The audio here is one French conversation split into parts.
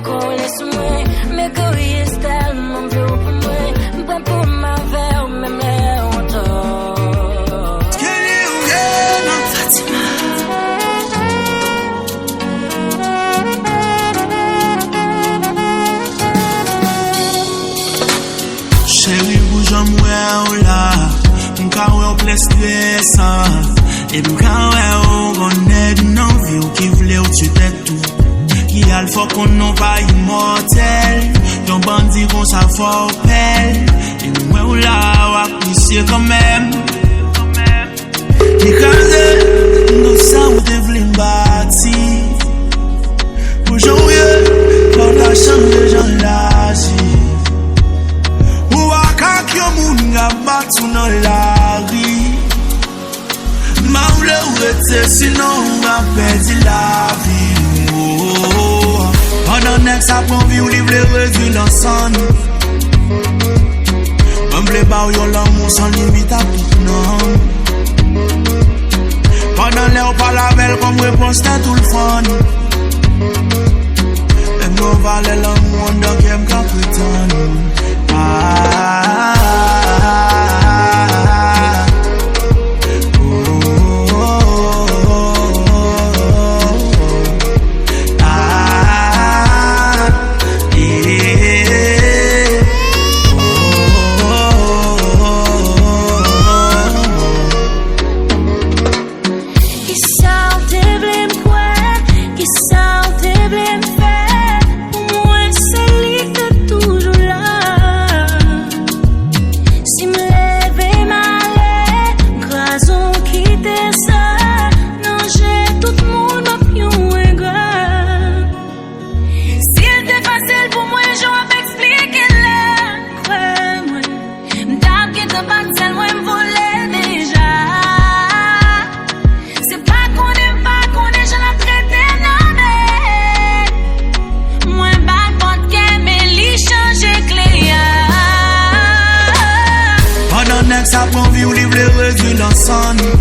coller sur moi. Mais que il est tellement vieux pour moi. Pas pour ma verre, même les hontos. Chérie, bouge en moi, là. M'ka ou plus stressant. Et m'ka ou connaît non vie qui voulait ou tu t'es tout. Qui a le fort qu'on n'a pas immortel. Yon bandit qu'on sa fort pelle. Et moi ou là, ou apprécier quand même. Et nous ça ou devlin bâti. Pour jouer, pour la chambre de gens l'agi. Ou a kak yo moun nga batou nan la ri. Ma ou le ou ete sinon ou a perdi la vie. Pendant nek sa pon vi ou li vle redu l'ensemble. M'ble ba ou yon l'amour sans limite à tout non. Pendant le ou pas la belle comme réponse t'as tout le fun. Et m'en vale l'amour donc y'aime qu'à prétendre.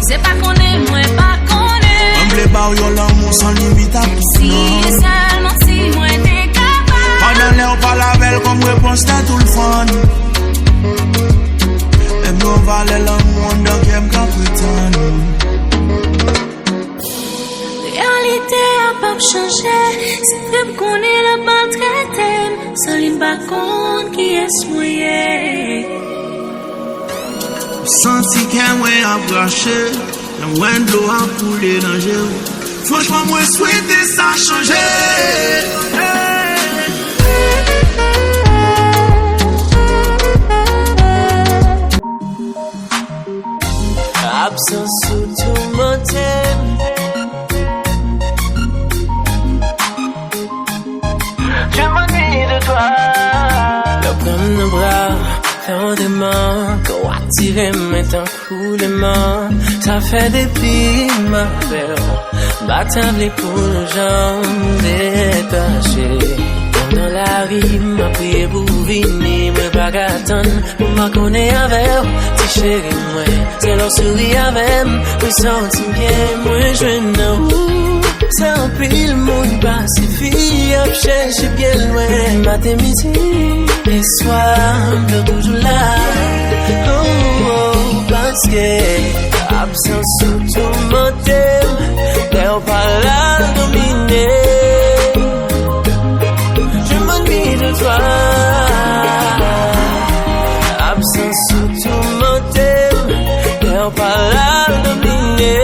C'est pas qu'on est, moi pas qu'on est. M'ble ba ou yon l'amour sans limite à tout si seulement si moi t'es capable. Pendant l'air pas la belle comme réponse t'as tout le fun. Et m'en vale l'amour donc y'aime qu'à prétendre. Réalité a pas changé. C'est vrai qu'on est là pas traité. Sans l'im pas compte qui est moyen. Senti qu'un ouais a braché, un ouais de l'eau a coulé dans l'eau. Franchement, moi souhaite ça changer. Absence sous tout mon thème. Je m'ennuie de toi. Le prendre nos bras. Faire des mains, qu'on attire maintenant coulement. Ça fait depuis ma peur. Battable pour nos jambes détachées. Dans la rime, m'a prié pour venir. Me bagatane, pour m'a connaître avec. Si chérie, moi, c'est leur souris avec. Me senti bien, moi, je n'ai c'est un pile, mon pacifique. Cherche bien loin, mathématique. Les soirs, me toujours là. Oh, parce que absence sous tout mon thème. T'es pas là, dominé. Je m'ennuie de toi. Absence sous tout mon thème. T'es pas là, dominé.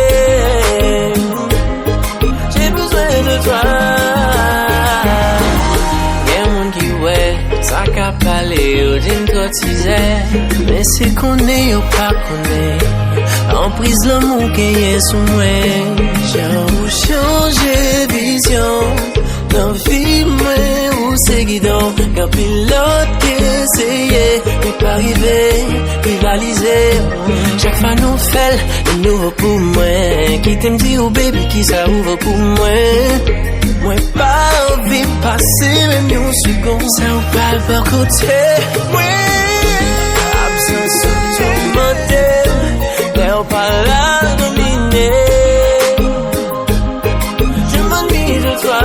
J'ai besoin de toi. Ça qu'a parlé au d'une cotisée. Mais c'est qu'on est ou pas qu'on est. En prise l'amour qui est sous moi. J'ai changé vision. Dans vie, moi, où c'est guidon. Quand pilote qui essayait. Mais pas arrivé, rivaliser. Chaque fois nous fait, le nouveau pour moi. Qui t'aime dire au baby qui ça ouvre pour moi. Moi pas envie de passer même une seconde sans pas le côté. Moi absence sous tout mon thème. T'es pas là dominé. Je m'ennuie de toi.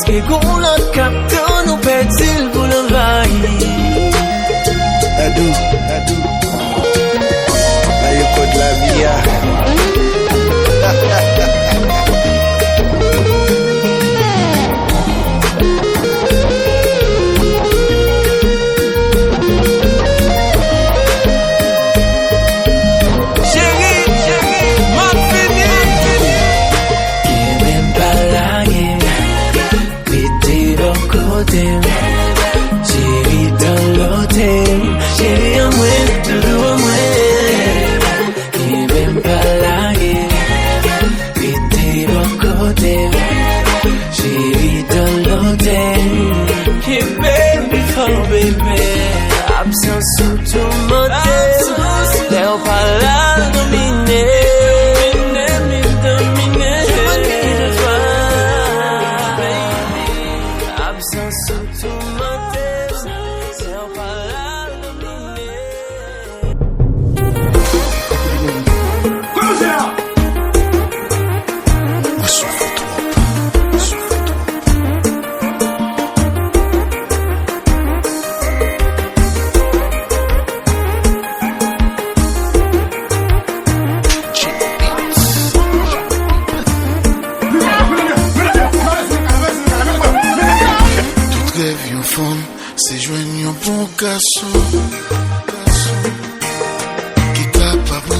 Eske gon lot kapton ou petil pou l'envahir? Adou Ayo kote la via Chérie dans l'hôtel, chérie en moi, toujours en moi. Qui m'aime pas la guerre, pété dans côté. Chérie dans l'hôtel, qui baby for baby. Absence sous tout motel, l'air pas là dominé. C'est joindre un bon garçon qui capable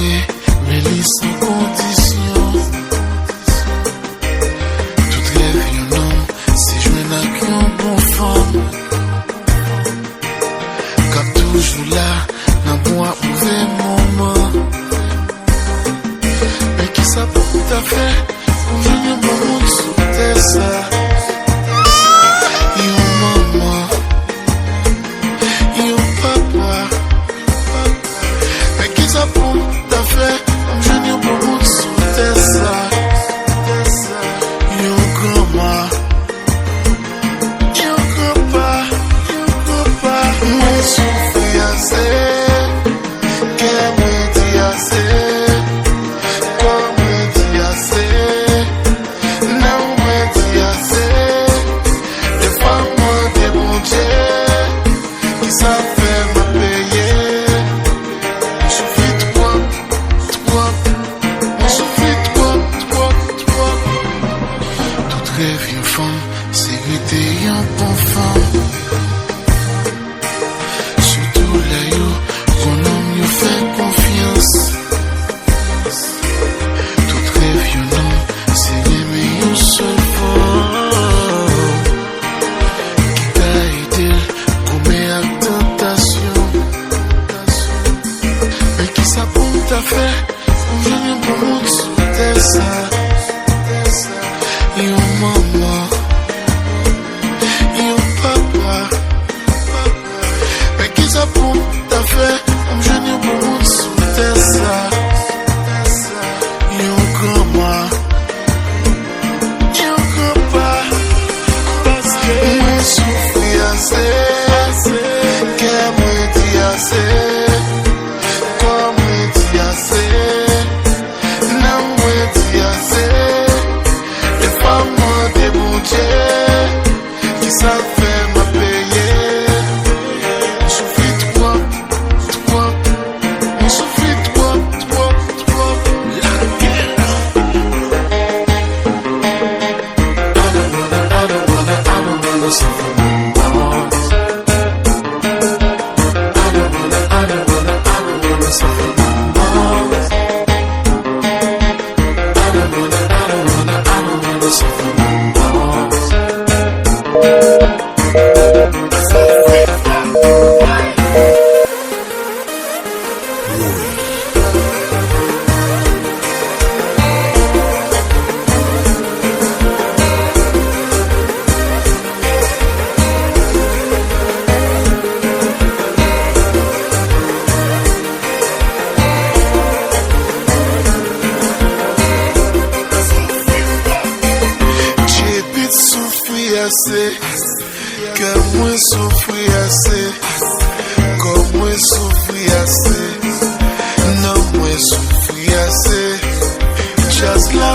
mais il sans condition. Tout rêve un homme, c'est joindre un bon femme cap toujours là dans bon mauvais moment. Mais qui ça pour tout à fait on vient un bon monde sur terre ça.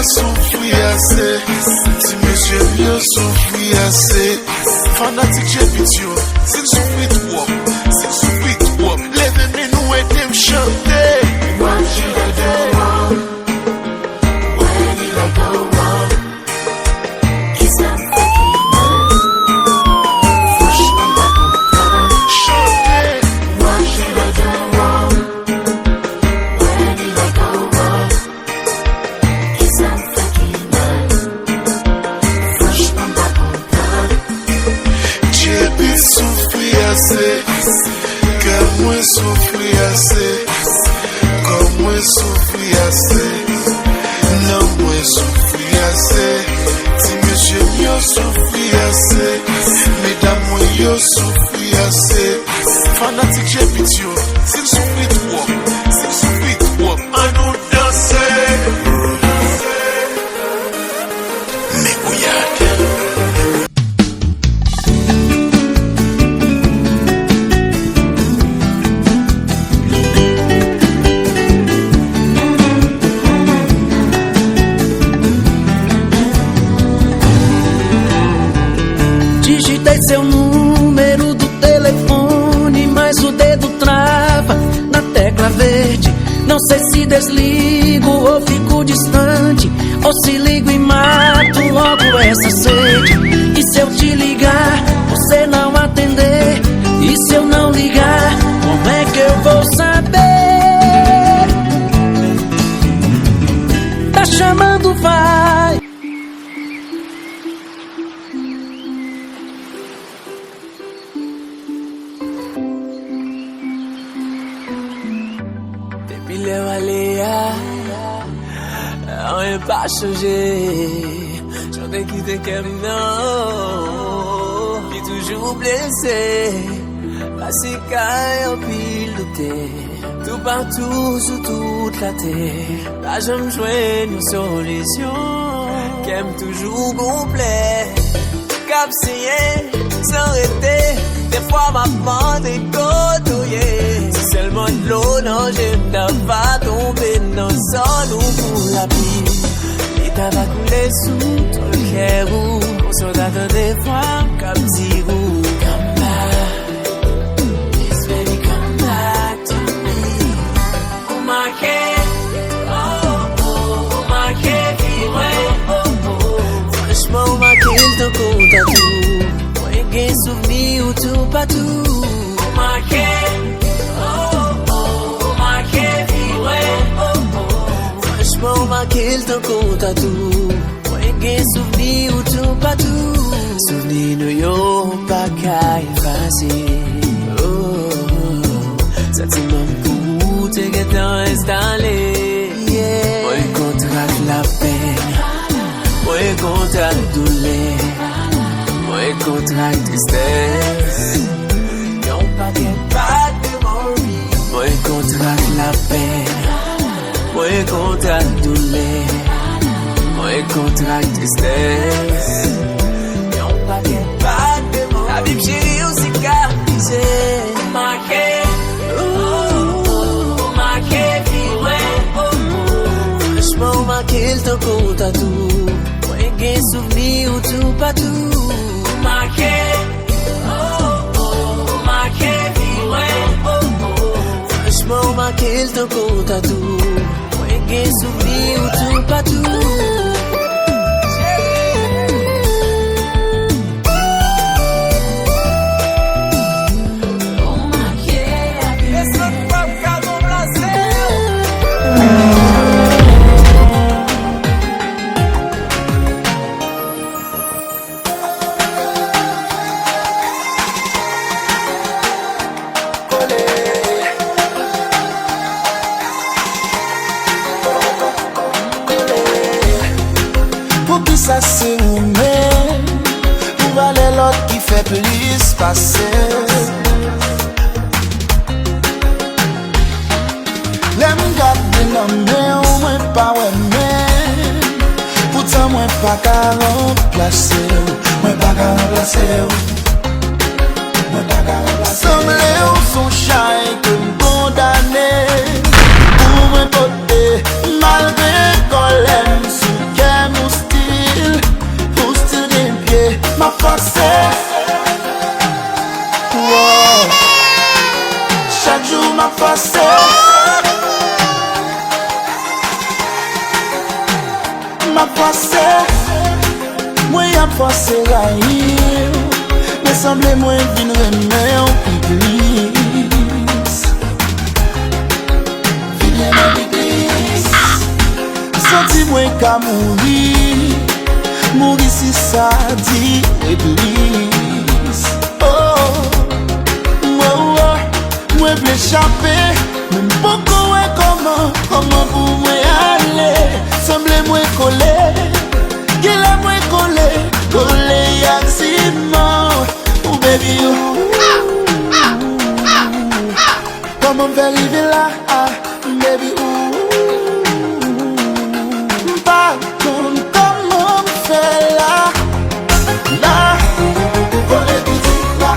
Souffrir assez, si monsieur mieux mwen soufri ase. Fanatik jepit yo, sin soufri twop, sin soufri twop. Leve men nou ete m chante. What should I do wrong? Where did I go wrong? It's not fucking man. Franchement pas content. Chante. What should I do wrong? Where did I go wrong? It's not fucking man. Franchement pas content. Jepit soufri ase. Kè mwen soufri ase. Kom mwen soufri ase. Nan mwen soufri ase. Ti mesye yo soufri ase. Mesdames mwen yo soufri ase. Fanatik jepit yo, sin soufri twop, sin soufri twop. An nou danse. Me Gouyad. Digitei seu número do telefone, mas o dedo trava na tecla verde. Não sei se desligo ou fico distante, ou se ligo e mato logo essa sede. E se eu te ligar, você não atender? E se eu não ligar, como é que eu vou saber? Tá chamando, vai. Depuis le valéa, rien pas changé. J'en ai quitté comme non, puis toujours blessé. La cicaille en pile de terre, tout partout sur toute la terre. Là je me joins une solution, qui aime toujours complet. Cap signé, sans arrêter, des fois ma bande est côtoyée. Si seulement de l'eau, non, j'aime pas tomber dans le sol ou pour la pluie. L'état va couler sous ton cœur ou on s'en attend des fois comme zéro. Come back, please baby, come back to me. Oh my God, oh my God, oh, franchement, ma qu'il te compte à tout. Moi, j'ai souvenir ou tout pas tout. Oh my God, franchement, ma qu'il te compte à tout. Moi, j'ai souvenir ou tout pas tout. Souvenir nous yo pas qu'à effacer. Oh, sentiment pour te get installé. Moi, contracte la peine. Moi, contracte douleur. Moi, contracte tristesse. Yon paquet pas de memory. Moi, contracte la peine. Moi, contracte douleur. Moi, contracte tristesse. Yon paquet pas de memory. La Bible chérie aussi cicatrisé. Marqué. Marqué, franchement, marqué le temps qu'on t'a tout. Moi, j'ai souvenir ou tout pas tout. Marqué. Marqué, franchement, marqué le temps qu'on t'a tout. Moi, j'ai souvenir ou tout pas tout. Ça c'est nous mêmes pour valer l'autre qui fait plus passer. L'aime garder dans mes ou moins pas ouais pourtant moins pas qu'à remplacer. Moins pas qu'à remplacer. Moins pas qu'à remplacer. Comme les son chai que condamné pour me porter malgré qu'on l'aime sous qu'elle nous style. Pour style des pieds a forcé raïr, mais semble moins vin remet en l'église. Vin en l'église. Senti moins qu'à mourir, mourir si ça dit église. Oh, moi veux échapper, même beaucoup est comment pour moi aller, semble moi coller, qu'il est moi coller yaximent, oh baby comment faire arriver là, baby pas comment faire là, coller tout là.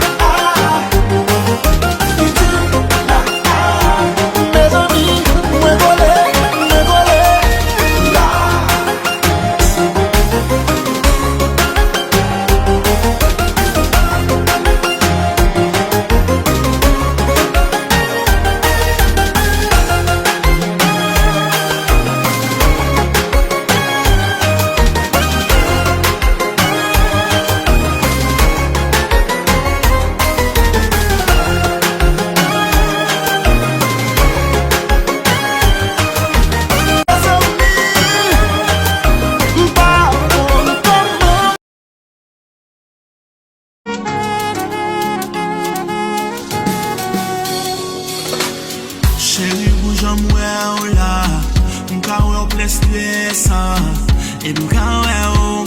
Et nous quand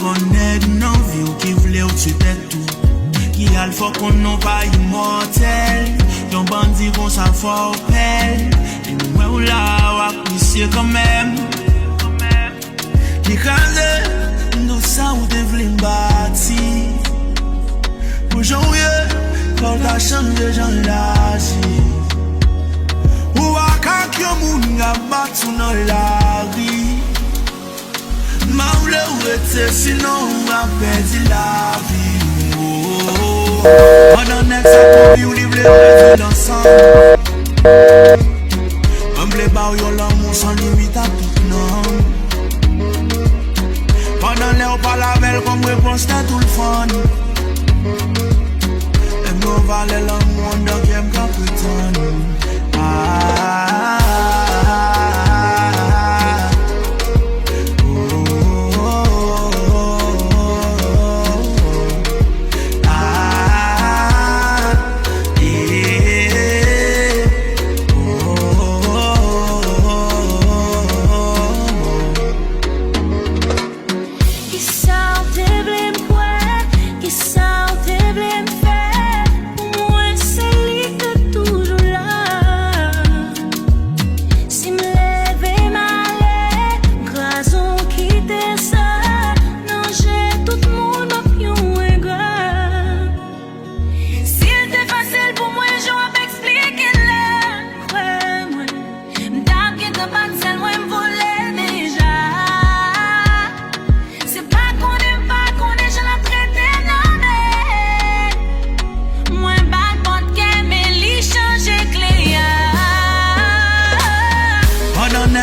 on est non vie qui voulait au-dessus de tout. Qui a le fort qu'on n'a pas immortel. Yon bandit qu'on s'en faut pelle. Et nous on là, on apprécie quand même. Les casés, nous ça ou devons bâtir. Aujourd'hui, quand la chambre de gens l'agit. Ou à quand yon moun a battu dans la rue. Maoule ou était sinon on a perdu la vie. Pendant que ça convie ou livre les rêves ensemble. Humble ba ou yon l'amour sans limite à tout non. Pendant l'air pas la belle comme réponse t'as tout le fun. Et nous valait l'amour donc y'aime qu'à prétendre.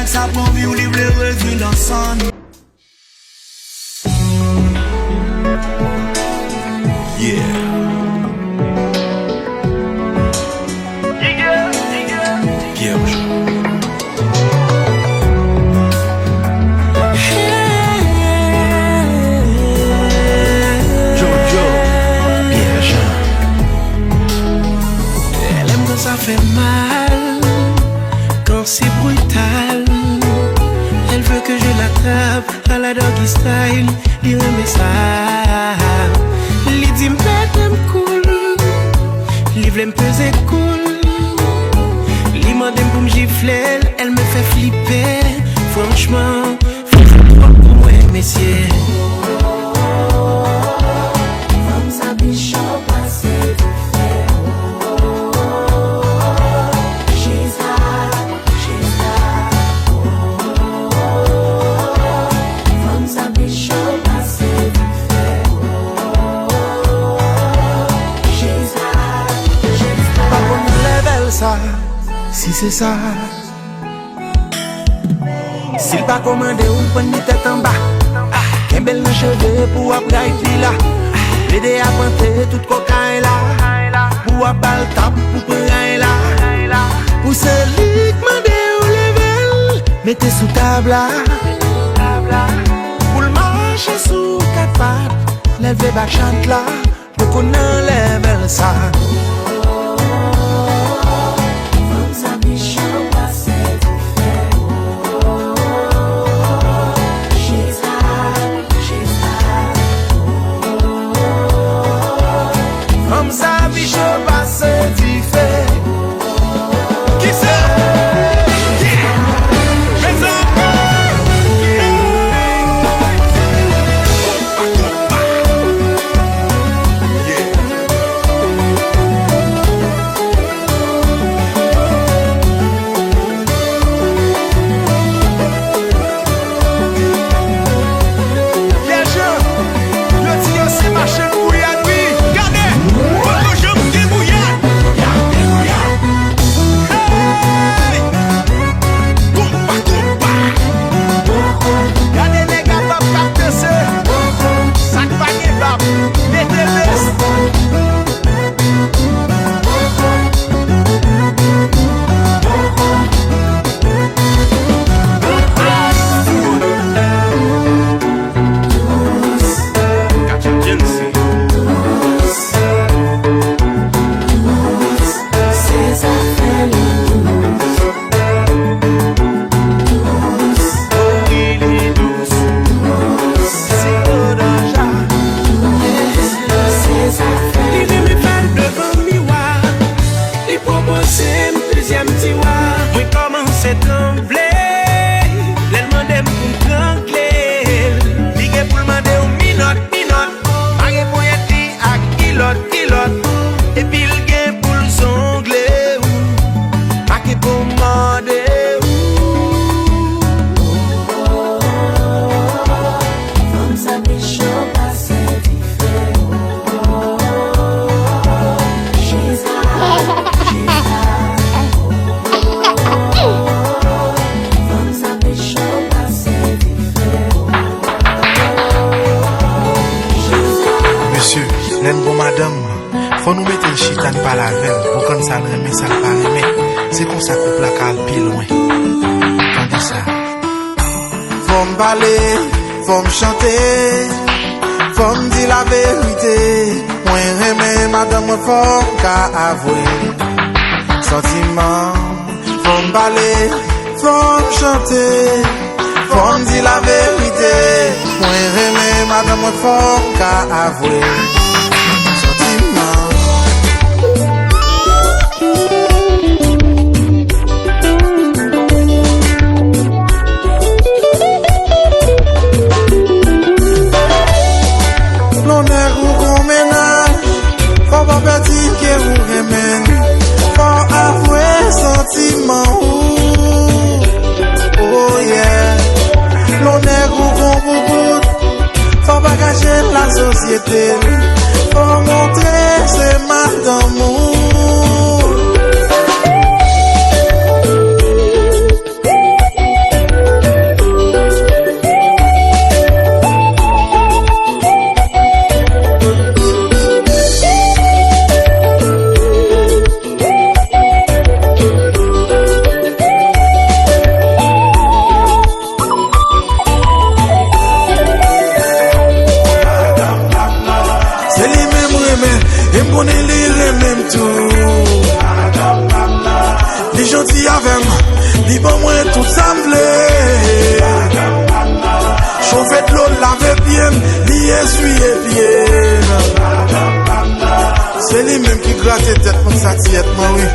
Ça prend vie ou livre les revues l'ensemble. Yeah. Jojo, Pierre. Elle aime quand ça fait mal, quand c'est brutal. Elle veut que je l'attrape à la doggy style. Lui remet ça. Lui dit m'pète cool. Lui vle m'peser cool. Lui mande pour m'gifler. Elle me fait flipper. Franchement, faut pas pour moi, messieurs. Comme ça, bichot, passé. Si c'est ça, s'il pas commandé ou prendre tête en bas, belle dans cheveux pour après là. Aider à planter toute cocaïne là. Pour bal tap pour prendre là. Pour celui qui m'a dit au level, mettez sous table là. Pour le marcher sous quatre pattes, lever back chante là. Pour qu'on enlève ça. Sa vie je passe différent. Qui c'est? Faut nous mettre le chitan par la veille pour qu'on ça remet ça pas remet. C'est comme ça couple la cale plus loin. Tandis ça. Faut me parler, faut me chanter, faut me dire la vérité. Moi remets madame fort qu'à avouer. Sentiment, faut me parler, faut me chanter, faut me dire la vérité. Moi remets madame fort qu'à avouer. Oh yeah, l'on est gros, faut pas cacher la société, faut montrer c'est madame. On est les mêmes tout. Les gentils avec moi, les bons moi tout semblé. Chauffé de l'eau, laver bien, les essuyer bien. C'est les mêmes qui grattent tête comme ça, moi oui.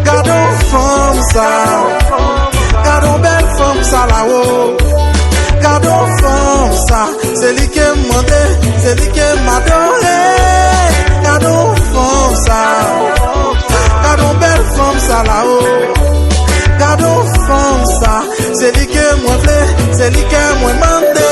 Gardons femme ça, gardons belle femme ça là-haut. Gardons femme ça, c'est lui qui m'a demandé, c'est lui qui m'a donné. Gardons femme ça, gardons belle femme ça là-haut. Gardons femme ça, c'est lui qui m'a voulu, c'est lui qui m'a demandé.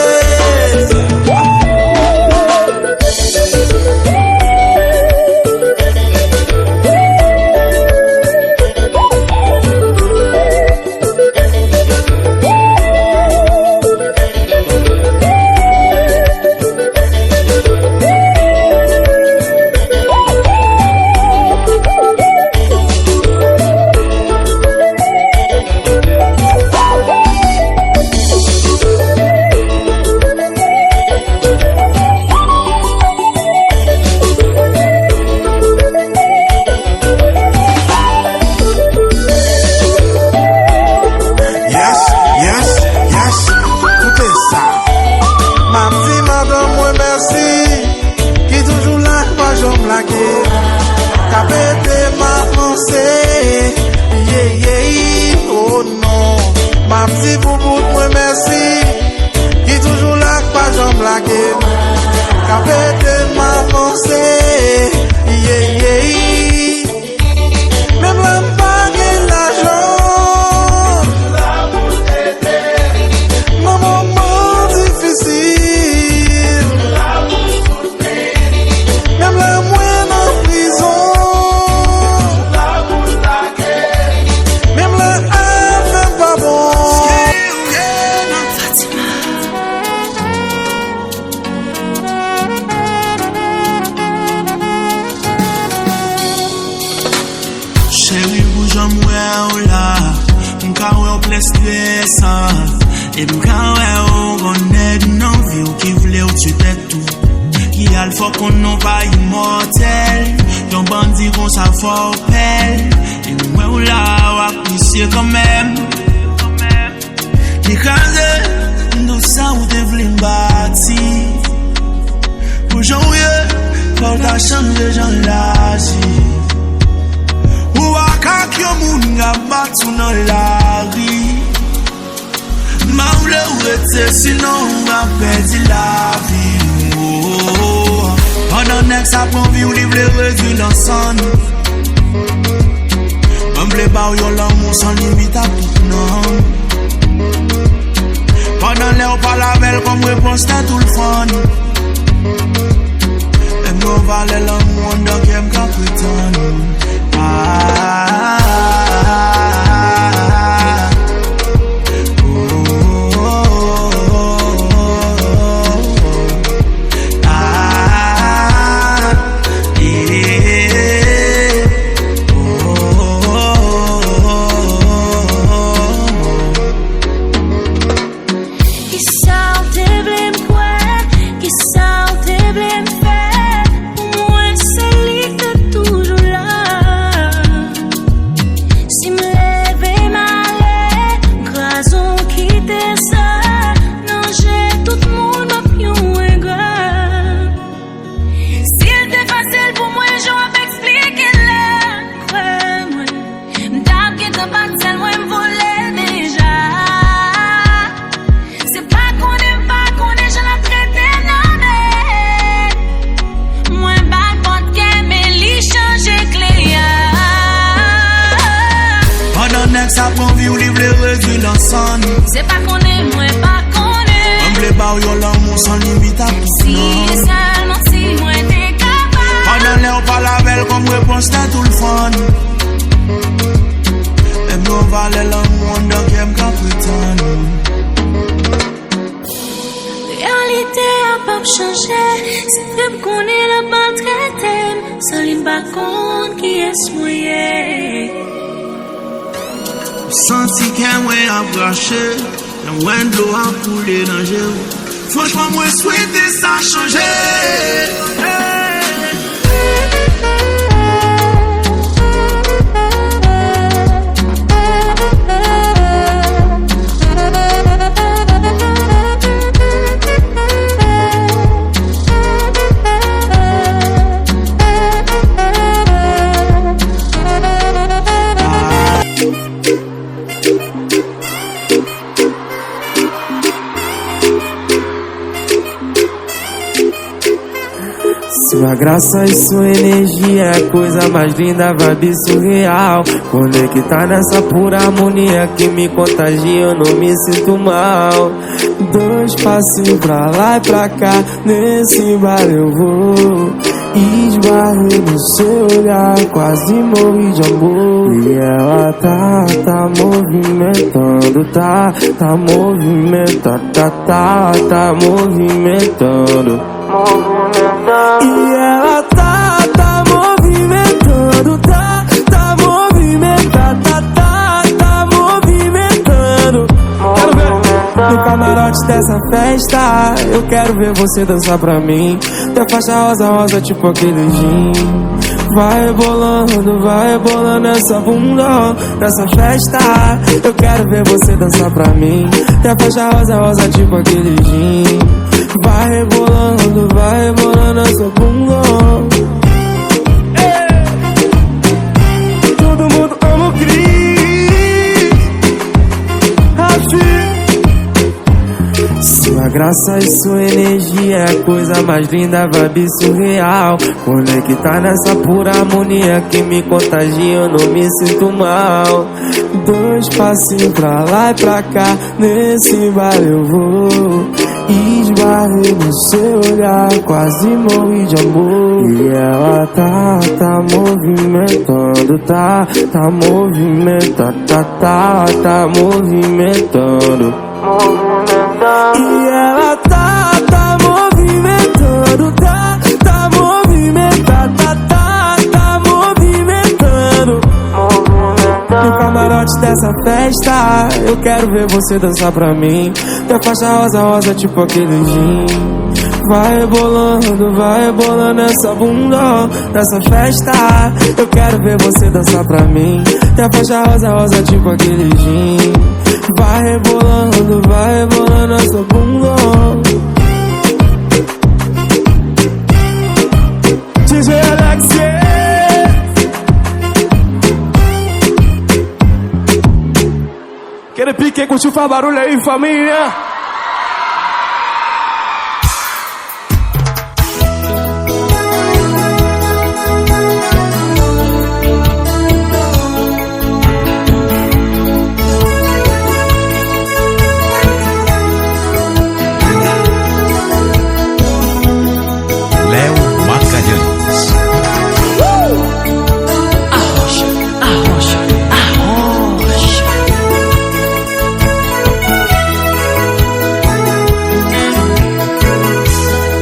Capete ma pensée, yeah yeah, oh non. Ma petite bouboute, moi merci. Qui toujours là, pas j'en blague. Capete ma pensée, yeah yeah. Même la bague l'argent. Dans mon moment difficile. Même la moine en prison. Même la affaire pas bon. Chérie, bouge en moi là, m'ka ouais place stressant. Et m'ka ouais on est non vie qui voulait au tu t'es tout. Qui a le faut qu'on non pas immortel. Yon bandit qu'on ça fort pelle. Et moi là, on apprécier quand même. Les cases, nous ça ou te v'lin bâti. Aujourd'hui, quand la chambre les gens l'agit. Ou akak yo moun nga batou nan la ri. Ma ou le ou ete sinon ou nga perdi la vi. Pendant nek sa pon vi ou li vle redu l'ensan. M'ble ba ou yon l'amour sans limite à tout non. Pendant le ou pas la belle comme réponse t'as tout le fun. Et m'en vale l'amour donc y'aime qu'à prétendre. Ça prend vie ou livre réduit l'ensemble. C'est pas qu'on est, moi pas qu'on est. Humble bar yon l'amour sans limite à tout. Si seulement si moi t'es capable. Pendant l'air pas la belle comme réponse t'as tout le fun. Même nous on va l'amour donc y'aime qu'à prétendre. Réalité a pas changé. C'est vrai qu'on est là pas traité. Sans l'im pas compte qui est mouillé. Senti qu'un ouais a braché, un ouais de l'eau a coulé dans le jeu. Franchement, moi, souhaiter ça changer. Sua graça e sua energia é a coisa mais linda, vibe surreal. Conectar nessa pura harmonia que me contagia, eu não me sinto mal. Dois passinhos pra lá e pra cá, nesse bar eu vou. Esbarrei no seu olhar, quase morri de amor. E ela tá movimentando, tá movimentando, tá movimentando. E ela tá movimentando, tá movimentando, tá movimentando. Quero ver no camarote dessa festa, eu quero ver você dançar pra mim. Teu faixa rosa, rosa tipo aquele gin. Vai rebolando essa bunda nessa festa. Eu quero ver você dançar pra mim. Teu faixa rosa, rosa tipo aquele gin. Vai rebolando essa bunda. graça e sua energia é a coisa mais linda, vibe surreal. Conectar nessa pura harmonia que me contagia, eu não me sinto mal. 2 passinhos pra lá e pra cá, nesse baile eu vou. Esbarrei no seu olhar, quase morri de amor. E ela tá movimentando, tá movimentando, tá movimentando. E ela tá movimentando, tá movimentando, tá movimentando. No camarote dessa festa, eu quero ver você dançar pra mim. Tua faixa rosa, rosa, tipo aquele gin. Vai rebolando essa bunda nessa festa. Eu quero ver você dançar pra mim. Tua faixa rosa, rosa, tipo aquele gin. Vai rebolando essa bunda. DJ Alexia. Aquele pique, curtiu, faz barulho aí, família.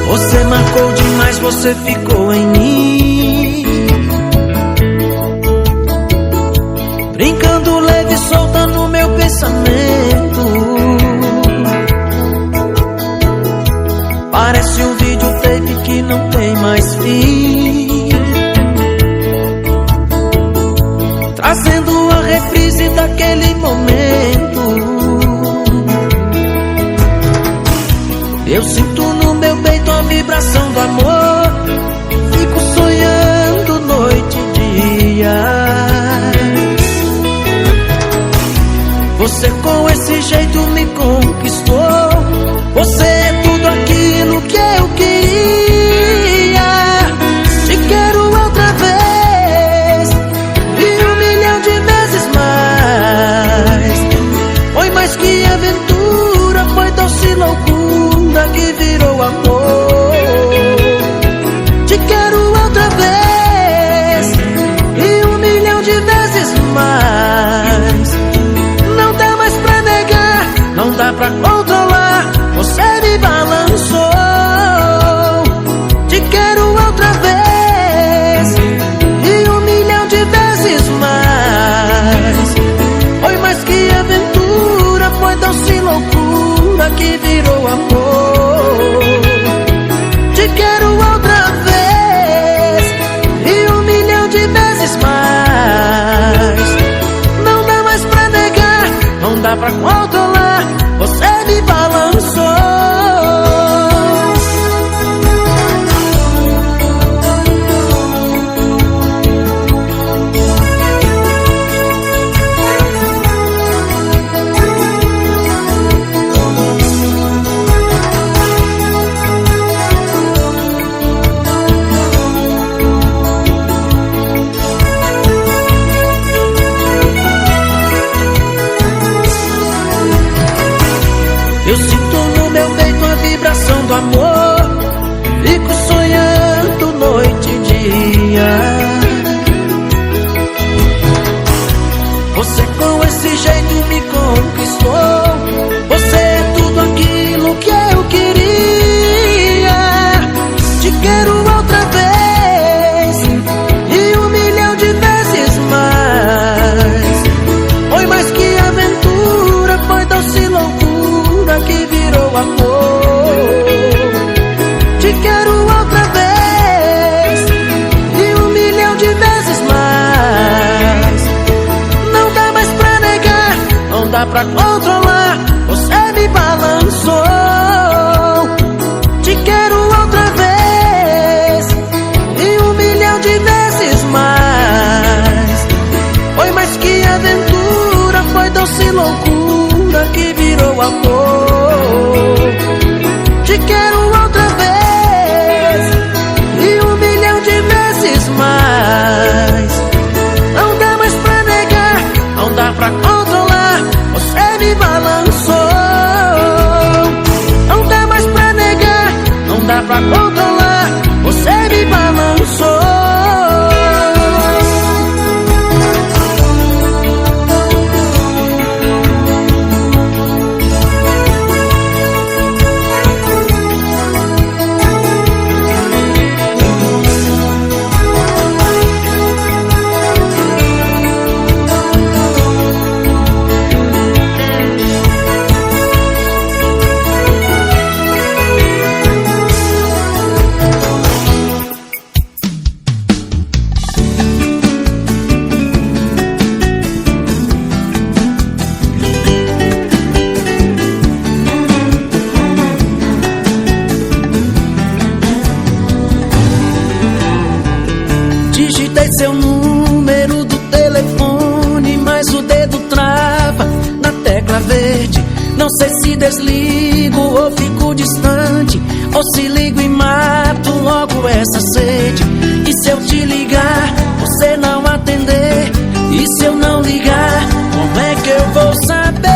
Você marcou demais, você ficou em mim, brincando leve e solta no meu pensamento. Parece um videotape que não tem mais fim, trazendo a reprise daquele momento. Eu sinto no meu peito a vibração do amor, fico sonhando noite e dia. Você com esse jeito me conquistou. Você é tudo aquilo que eu queria. Te quero outra vez e 1.000.000 de vezes mais. Foi mais que aventura, foi doce loucura que virou amor. Te quero outra vez e 1.000.000 de vezes mais. Não dá mais pra negar, não dá pra controlar. Você me balançou. Te quero outra vez e 1.000.000 de vezes mais. Foi mais que aventura, foi doce loucura que virou amor. Te quero outra vez e 1.000.000 de vezes mais. Não dá mais pra negar, não dá pra controlar. Você me balançou. Digitei seu número do telefone, mas o dedo trava na tecla verde. Não sei se desligo ou fico distante, ou se ligo e mato logo essa sede. E se eu te ligar, você não atender? E se eu não ligar, como é que eu vou saber?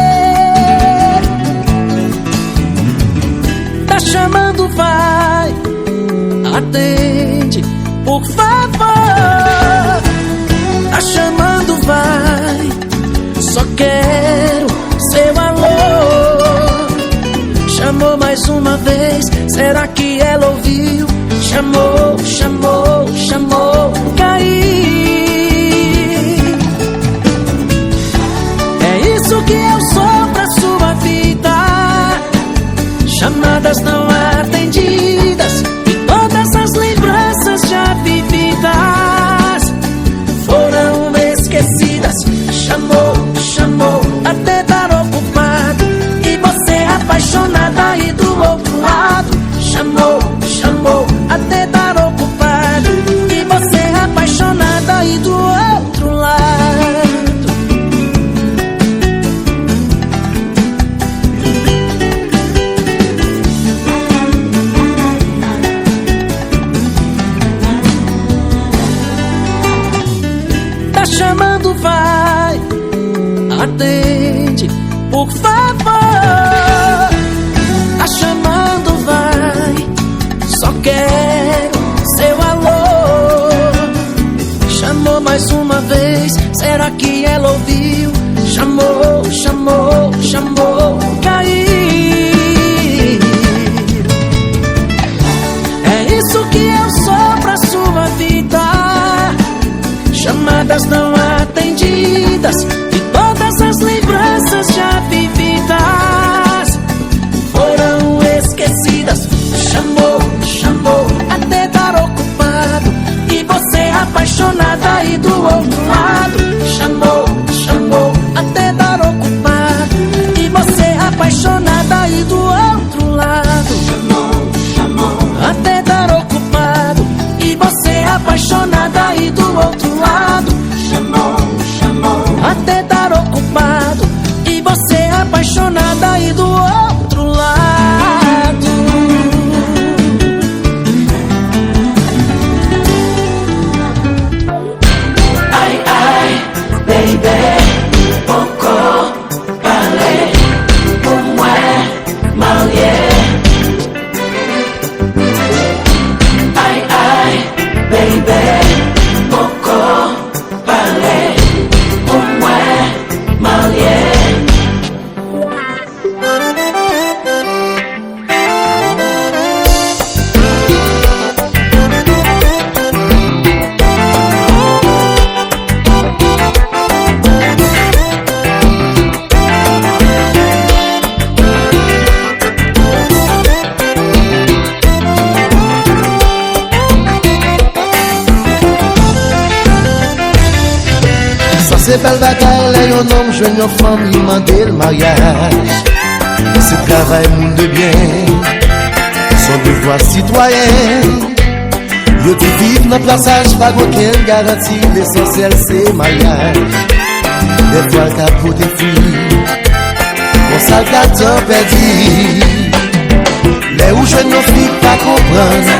Tá chamando, vai, atende, por favor. Tá chamando, vai, só quero seu alô. Chamou mais uma vez, será que ela ouviu? Chamou, chamou, chamou, caí. É isso que eu sou pra sua vida. Chamadas não atendidas e todas as lembranças já vividas foram esquecidas. Chamou, chamou, até dar ocupado, e você apaixonada aí do outro lado. Chamou, chamou, até dar ocupado, e você apaixonada aí do outro lado. Tá chamando, vai, atende, por favor. Tá chamando, vai, só quero seu alô. Chamou mais uma vez, será que ela ouviu? Chamou, chamou, chamou, caí. É isso que eu sou pra sua vida. Chamadas não atendidas e todas as lembranças já vividas foram esquecidas. Chamou, chamou, até dar ocupado, e você apaixonada aí do outro lado. Chamou, chamou, até dar ocupado, e você apaixonada aí do outro lado. Chamou, chamou, até dar ocupado, e você apaixonada aí do outro lado. Chamou, chamou, até dar ocupado, e você apaixonada aí do outro lado. Ai, ai, baby, poco vale como é malhé. Ai, ai, baby, poco vale como é malhé. C'est belle bataille, là yon homme, jeune yon femme, il m'a dit le mariage. C'est travail, monde de bien, son devoir citoyen. Yo te vive dans passage, pas aucune garantie, l'essentiel c'est mariage. Des fois t'as pour des filles, mon sale gâteau perdu. Les où jeune yon fille pas comprendre,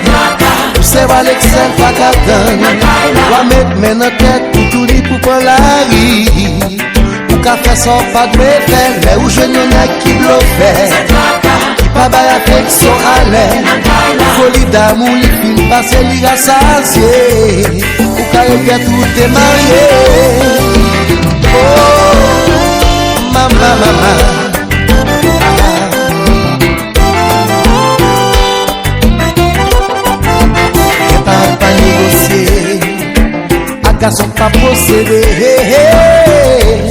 c'est pas l'excel, pas qu'attendre. Va mettre mes dans tête pour tout dit pour pas la rire. Pour qu'à faire sans pas de méfait. Mais où je n'en ai qui bluffait, qui pas bail affection à l'air. Folie d'amour, les films passés, les rassasiés. Pour qu'à bien tout est marié. Oh, maman, maman. Pas négocier, à garçon pas posséder.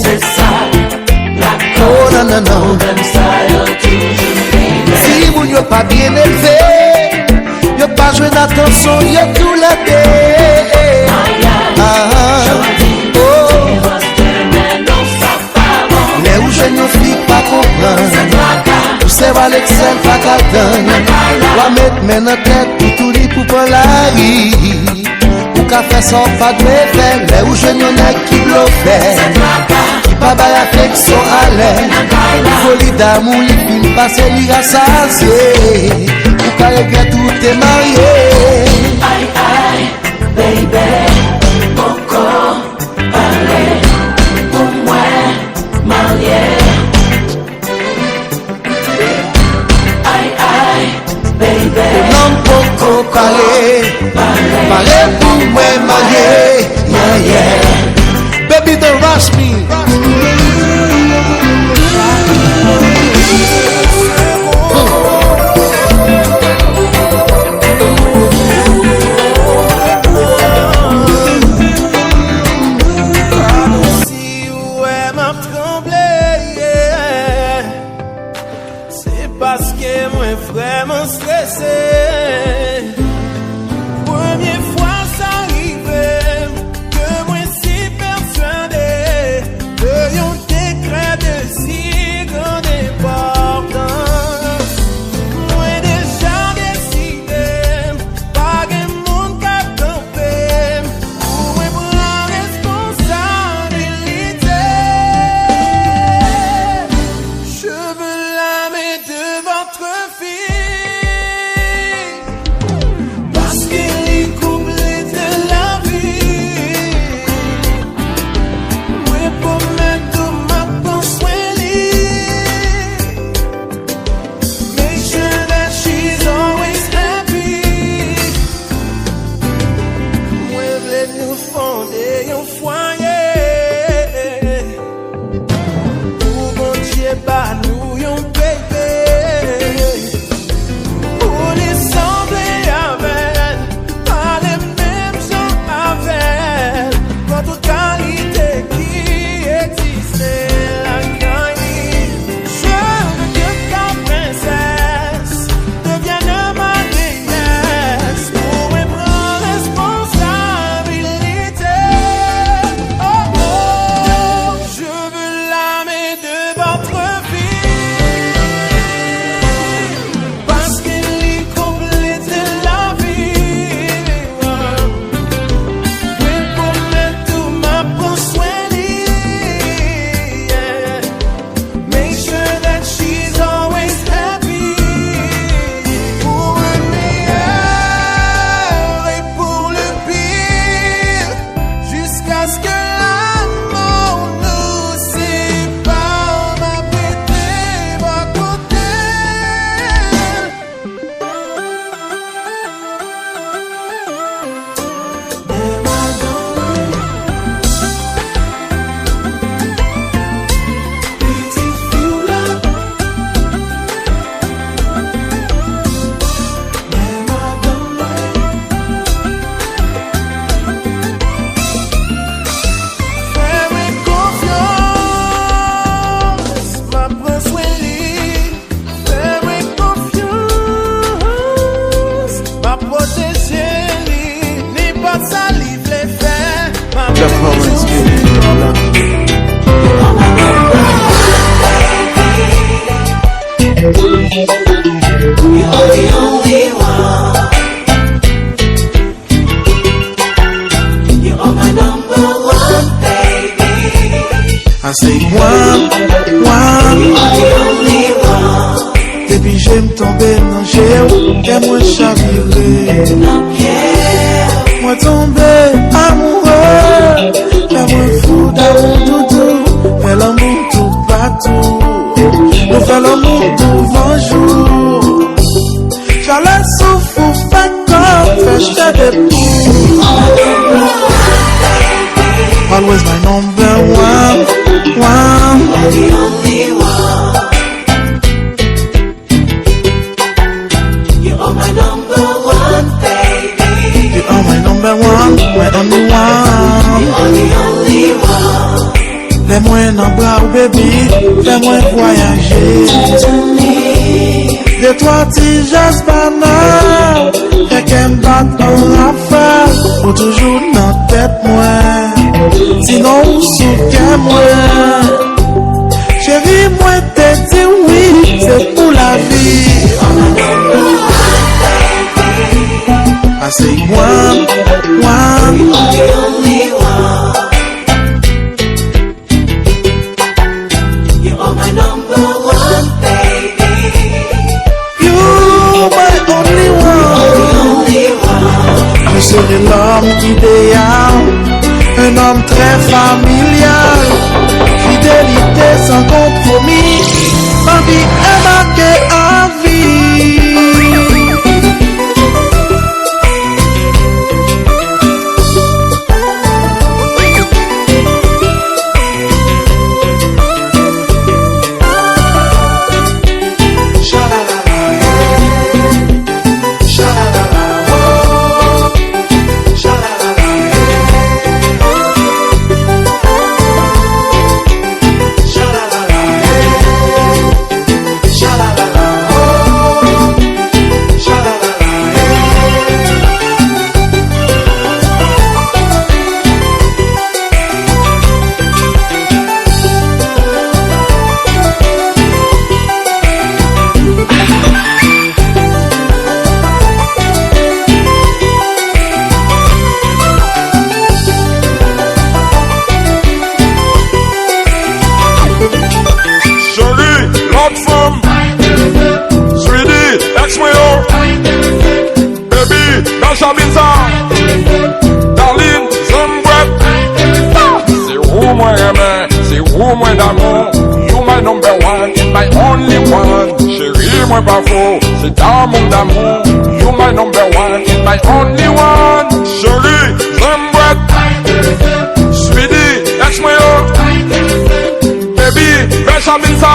C'est ça, la Oh non non non. comme ça, y'a toujours Si vous n'êtes pas bien élevé, y'a pas joué d'attention, y'a tout la tête. Oh, les où je ne suis pas comprendre. Tout c'est pas l'excel, pas qu'attendre. Va mettre mes dans tête pour tout dit pour pas la rire. qu'à faire sans pas de méfait. Mais où je n'en ai qui bloquait. Qui pas bail affection à l'air. Folie d'amour, les films passés, les rassasiés. Ou qu'à regret tout est marié. Aïe aïe, baby, mon corps parler pour moi, marié. Aïe aïe, baby, non pour parler, parler pour moi, marié. Yeah, yeah. Baby, don't rush me. Vraiment stressé. Première fois ça arrivait, que moi si persuadé de yon décret de si grande importance. Moi déjà décidé, pas de monde qu'à camper, pour moi prendre responsabilité. Je veux l'âme de votre fille. I say one. Depuis j'aime tomber dans j'ai et moi chaviré. Moi tomber amoureux, et moi fou d'amour doudou. Fais l'amour tout partout, nous fais l'amour tout bonjour. J'allais souffrir, fait comme fait jeter des poules. Always my number one. You're the only one. You are my number one, baby. You are my number one, my only one. You are the only one. Fais-moi un bras, baby. Fais-moi voyager. De toi, tu just banal. Fais qu'un bat en rafale. Ou toujours dans tête, moi. Sinon, soutiens moi. Chérie, moi, t'ai dit oui, c'est pour la vie. I I say one. The only one. You are my number one, baby. You my only one. The only one. Je serai l'homme idéal, un homme très familial, fidélité sans compromis, ma vie est marquée à vie. You my number one, my only one. Chérie, moi pas faux, c'est dans mon amour. You my number one, my only one. Chérie, j'aime boîte. Sweetie, laisse-moi yo. Baby, reste à ça.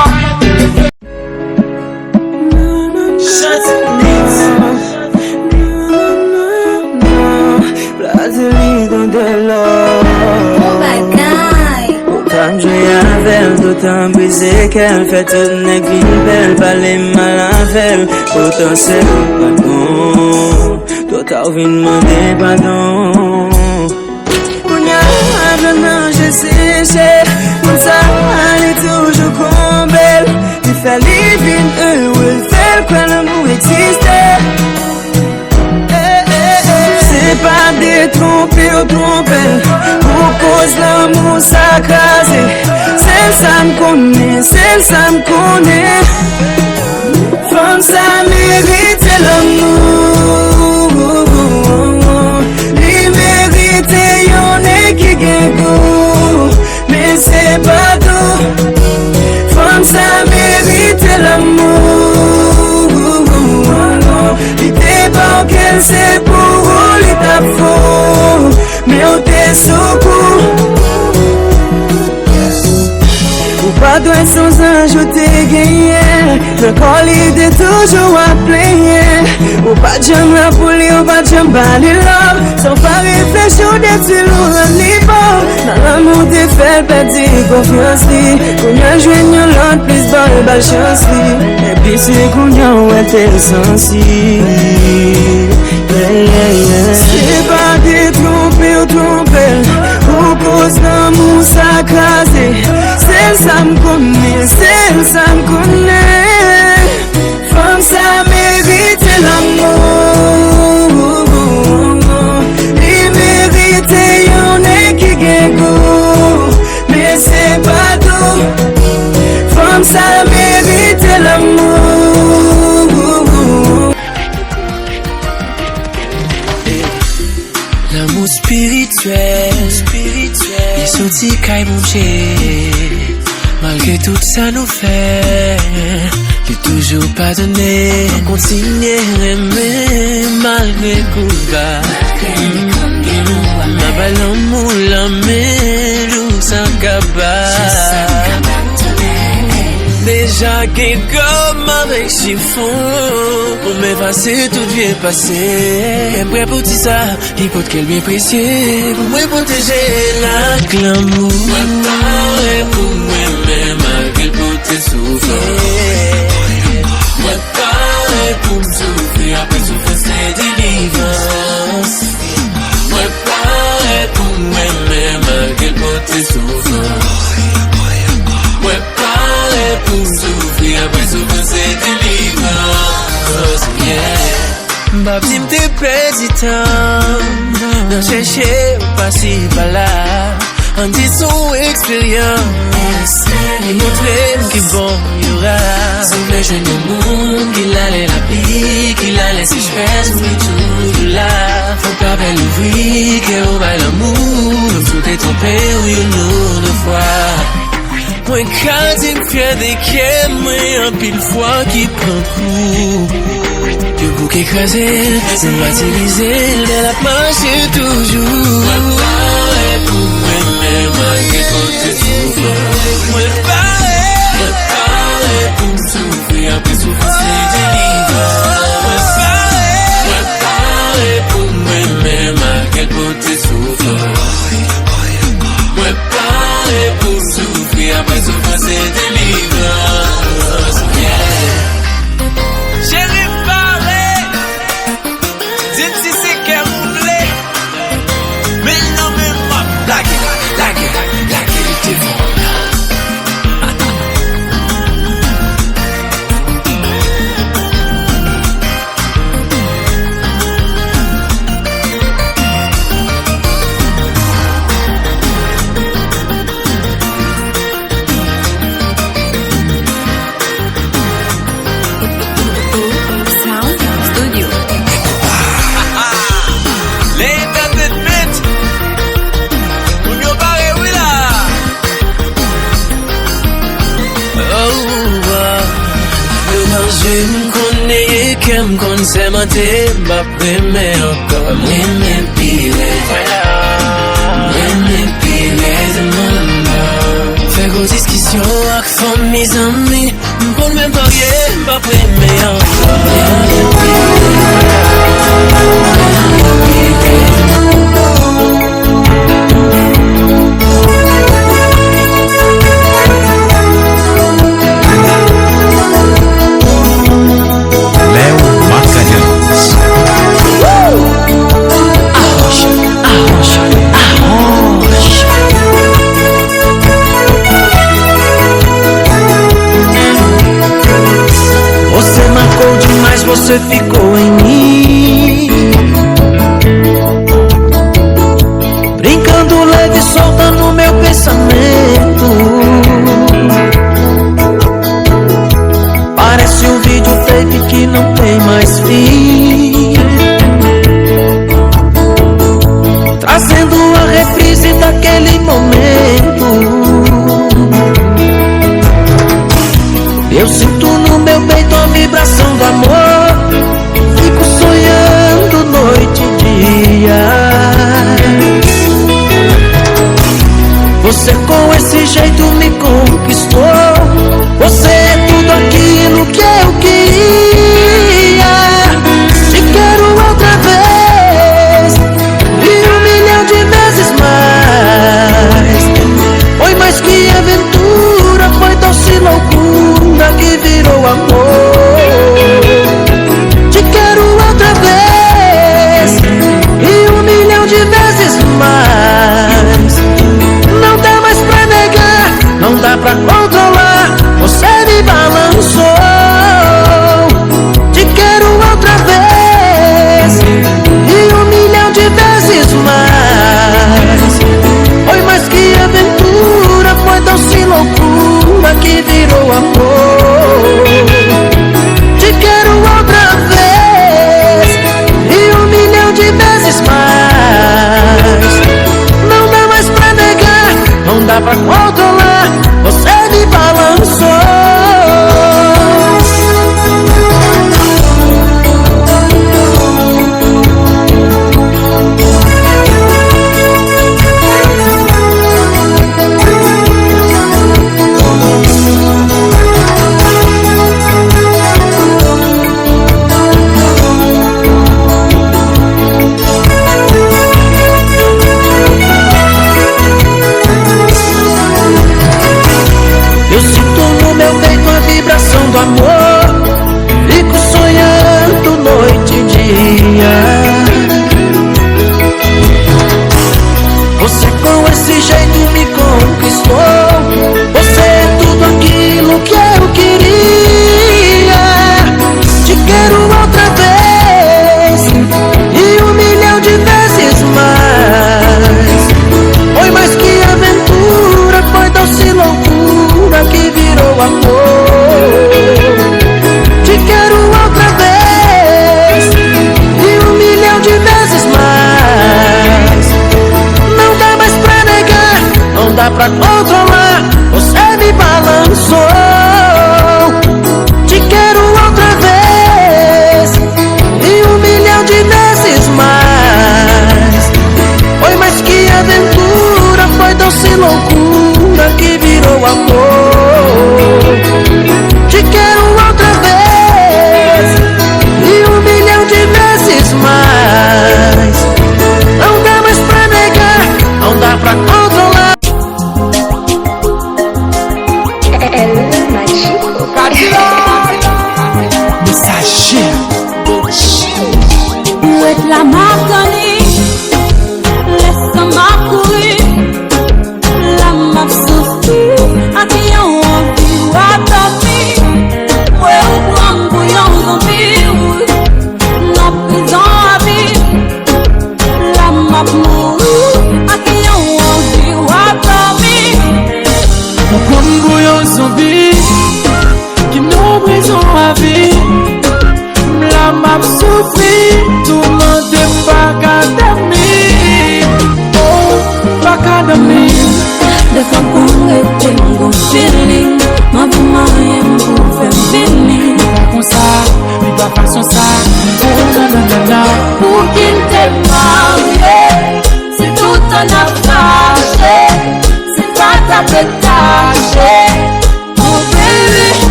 D'autant brisé qu'elle fait toute nègre belle, parler mal avec elle. Autant c'est pas bon, d'autant vient demander pardon. On y a maintenant je sais, comme ça elle est toujours comme belle. Il fait les heureux, il fait quoi l'amour existait. C'est pas détromper ou tromper, pour cause l'amour s'accraser. C'est ça me connaît. Femme ça mérite l'amour. Il mérite y'en est qui gagne goût, mais c'est pas tout. Femme ça mérite l'amour. Il était bon qu'elle c'est pour l'état faux, mais on t'est sous coup. Pas doit sans ajouter gagné, le colis de toujours à player. Ou pas de jambe la poulie, ou pas de jambe à l'île. Sans pas réfléchir, d'être lourd à niveau. Dans l'amour des faits, perdre confiance. Qu'on a joué l'autre, plus balle chance. Et puis c'est qu'on a été sensible. C'est pas détromper ou tromper, pour cause d'amour s'accraser. Ça me connaît, femme ça mérite l'amour. Il mérite y'en est qui gagne goût, mais c'est pas tout. Femme ça mérite l'amour. L'amour spirituel, il sorti qu'à bouger. Malgré tout ça nous fait, j'ai toujours pardonné. On continue à aimer malgré couvert. Ma l'amour, la mélou, sans cabas. Déjà qu'est comme avec chiffon, pour m'effacer tout vieux passé. Prêt pour tout ça, il faut qu'elle bien précieux. Pour me protéger la glamour. Pour moi-même, malgré pour tes souffrances. Moi, pareil pour me souffrir, après souffrir c'est délivrance. Moi, pareil pour moi-même, malgré pour tes souffrances. Moi, pareil pour me souffrir, après souffrir c'est délivrance. Yeah. M'bap si m'te perdi temps nan chercher ou passer par là. On dit son expérience il montre qui bon y'aura. Sauver jeune monde qu'il allait la pique, qu'il allait sécheresse, oui tout là. Faut pas belle ouvrir, qu'elle va l'amour, le flou t'est trompé, oui une autre fois. Moi quand il me fait des qu'aime, moi un pile fois qui prend coup. Que bouc écrasé, c'est matilisé, de la marche toujours. Moi parle pour moi, mais moi qui compte souffre. Moi parle pour souffrir, après souffrir c'est délivrant. Moi parle pour moi, mais moi qui compte souffre. Moi parle pour souffrir, après souffrir c'est délivrant. Chérie parle, dites si c'est qu'elle vous plaît. Mais non mais moi blague, t'es bon. M'kon se mante, m'ap reme encore. M'reme pire, m'reme pire de mon bon. Fè gros discussion ak fam mes amis, m'pon même parier, m'ap reme encore. M'reme Você ficou em mim, brincando leve e solta no meu pensamento. Parece um videotape que não tem mais fim, trazendo a reprise daquele momento. Eu sinto no meu peito a vibração do amor. Fico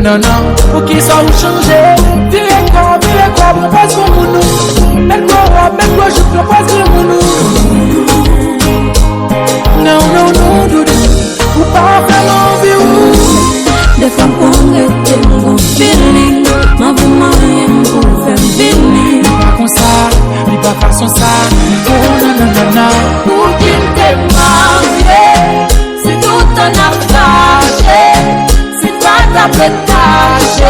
non, non. Pour qui ça ou changer? Virez quoi, propose pour nous. Mets-moi, je propose pour nous. Non, non, non, doudou. Ou pas vraiment vivre. Des fois qu'on était mon feeling, ma vraiment rien pour faire feeling. Pas comme ça, mais pas façon ça. Oh non, non, non, non. Pour qui t'es marié, c'est tout un arraché. C'est pas ta pétage.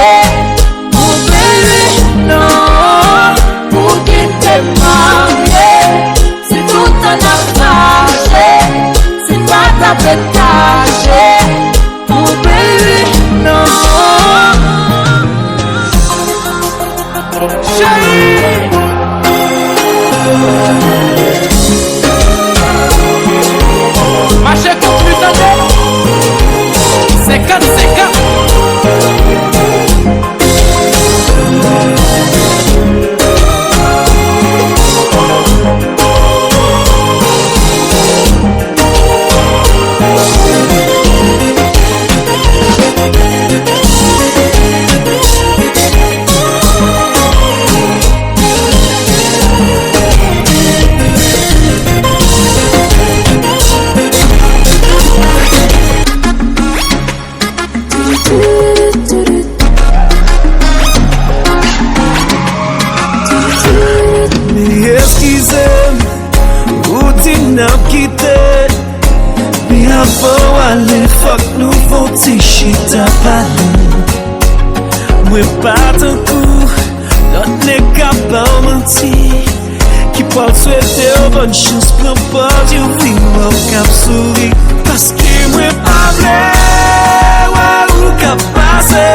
Oh baby, non. Pour qui t'es marié, c'est tout un arraché. C'est pas ta pétage. Oh baby, non. Chérie, marché comme plus tard. 50. Mwen pat an kou, lot ne kapab manti. Ki pal souete ou bonne chans, pran pot yo viv ou kap souri. Paske mwen pa vle, ou kap pase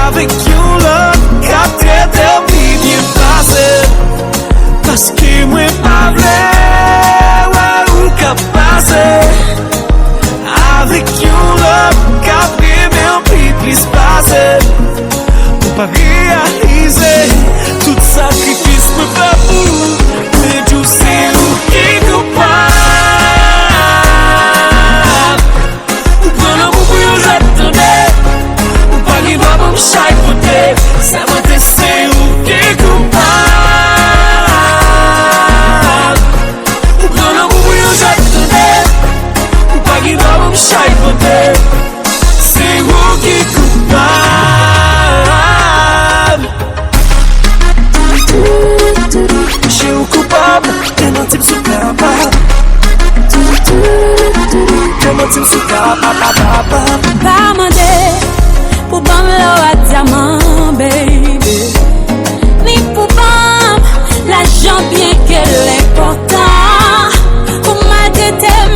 avek yon lot kap trete ou pi bien pase. Paske mwen pa vle, ou kap pase avec yon love kap reme ou pi plis pase. Ou pa realize tout sakrifis mwen pa pou. Mwen djou se ou ki koupab. Ou pran an pou yo j'attende. Ou pa riva pou m'chay kote. Sa mante se ou ki koupab. Ou pran an pou yo j'attende. Ou pa riva pou m'chay kote. Se ou ki koupab. Je ou coupable, tellement type sou capable. Tellement type sou capable. Pas mandé pour bam à diamant, baby. Ni pour bam l'argent bien qu'elle est important. Pour ma détem,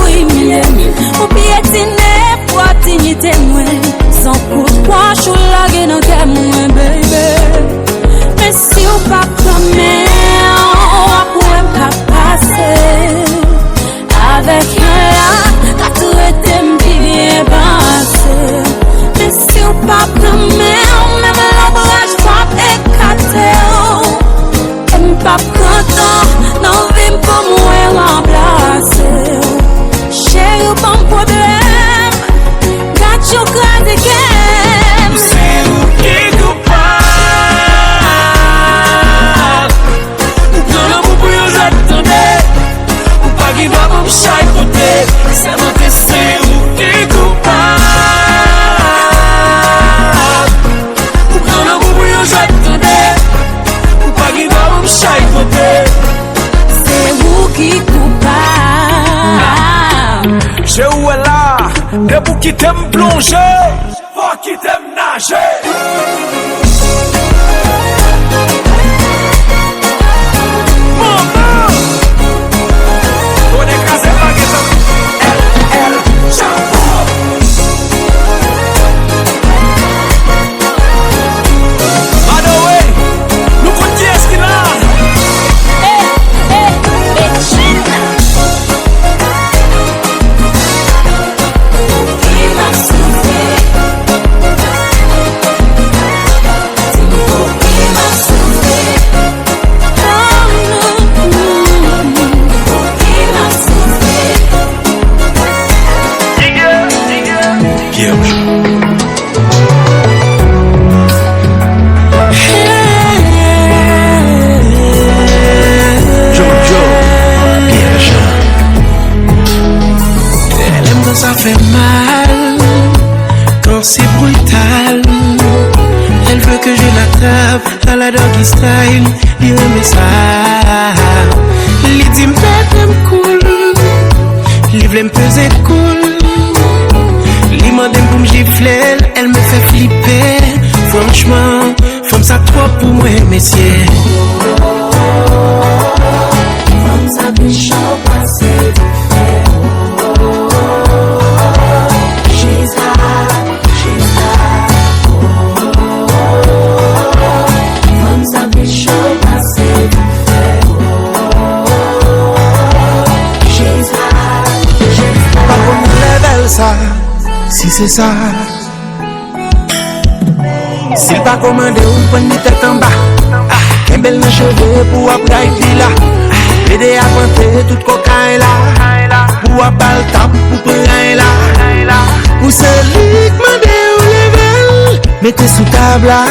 oui m'aime. Pour piétiner, pour dignité moi. Sans coup de poing, je suis là qui n'en qu'à moi, baby. Mais si ou pas comme avec un là, t'as tout été bien passé. Mais si on pas comme même l'ombrage pas éclaté. Et pas content, non, vim pour moi remplacer. Chérie, pas de problème, got your card again. C'est où qui est coupable. Ou prend l'amour pour yo j'attendais. Ou pas qui va pour m'chay côté. Ça m'a fait c'est où qui est coupable. Ou prend l'amour pour yo j'attendais. Ou pas qui va pour m'chay côté. C'est vous qui coupable. Je ou est là, de vous qui t'aime plonger, faut qui t'aime nager. c'est brutal. Elle veut que je l'attrape à la doggy style. Il aime ça. Il dit m'aime cool. Il veut me peser cool. Il m'a dit pour me gifler. Elle me fait flipper. Franchement, femme ça trop pour moi, messieurs. Femme ça bichot passé. She's hot, she's hot. Femme ça bichot passé. She's hot, she's hot. Pas pour nous level ça, si c'est ça. S'il pas commandé ou prendre une tête en bas, un bel dans cheveux pour après Haiti là. Aider à planter toute cocaïne là. Pour apal tap pour prendre là. Pour celui qui m'a dit ou level, mettez sous table là.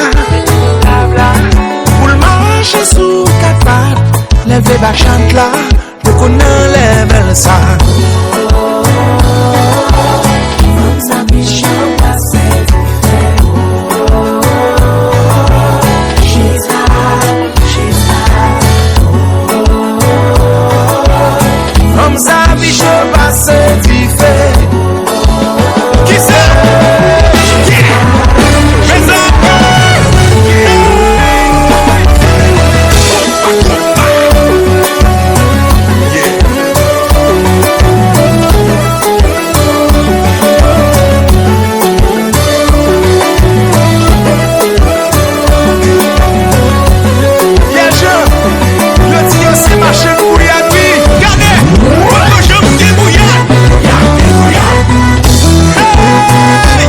Pour le marcher sous quatre pattes, levez la chante là. Pour qu'on enlève ça. Femme ça bichot passé. She's hot, she's hot. Comme ça, bichot passe vite fait. Qui c'est? C'est marché Gouyad Bèl. Regardez, votre jambe qui Gouyad. Hey,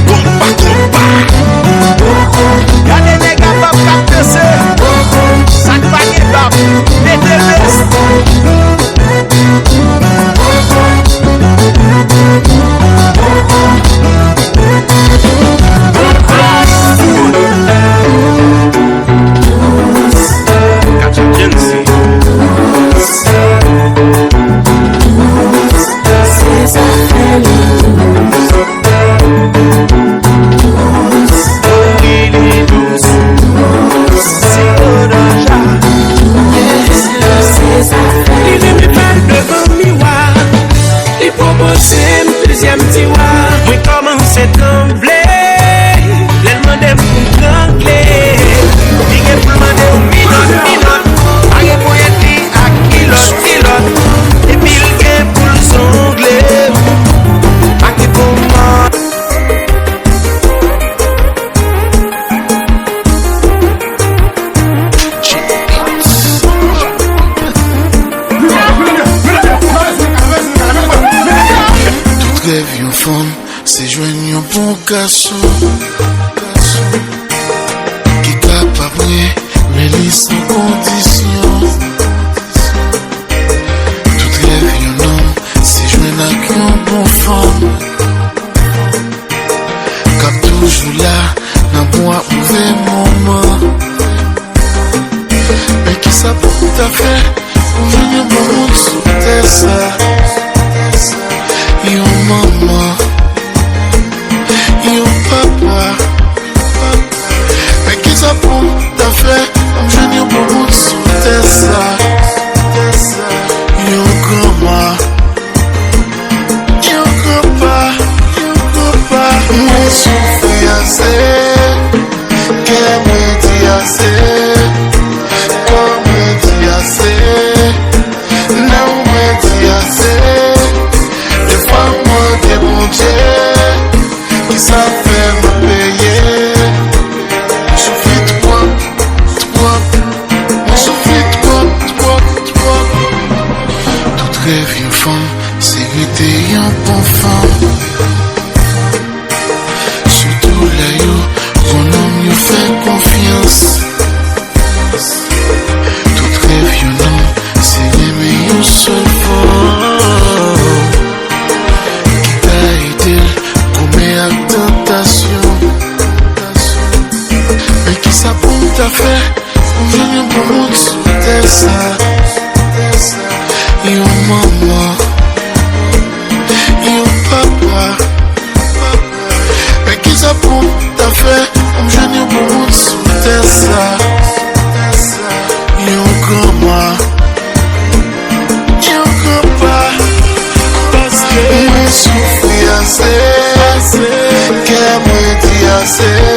Compa Gouyad. Regardez les gars, pas capter ça. Ça ne va pas mettez le deuxième tiroir, oui commence à trembler. L'elle m'aime pour trembler. Il est pour demander au minute. Il est pour être à kilote. Et puis il est pour le songler. À qui pour moi. Rêve yon femme, c'est joindre yon bon garçon qui capable mais lui sans condition. Tout rêve yon homme, c'est joindre avec yon bon femme cap toujours là, dans bon à ouvrir moment. Mais qui ça pour tout à fait, on vient yon bon monde sous terre ça. Yo maman, yo papa, mais qui ça pour ta fait? On vient yo pour monde sous terre ça. Yo grand-mère, yo grand-papa, moi souffrir assez, qu'elle me dit assez, comme me dit assez, non me dit assez. Qui ça fait me payer? Souffle toi, on souffle toi. Tout rêve une femme, c'est vite un bon femme. Surtout là yo, mon homme yo fait confiance. Tout rêve un homme, c'est aimer une seule fois. Mais qui ça pour ta fait? On vient pour monde sous terre ça. Yo maman, yo papa, pour ta fait, on me jeune pour monde sous terre ça. Yo comment, yo comment, parce que moi souffrir assez, qu'elle me dit assez.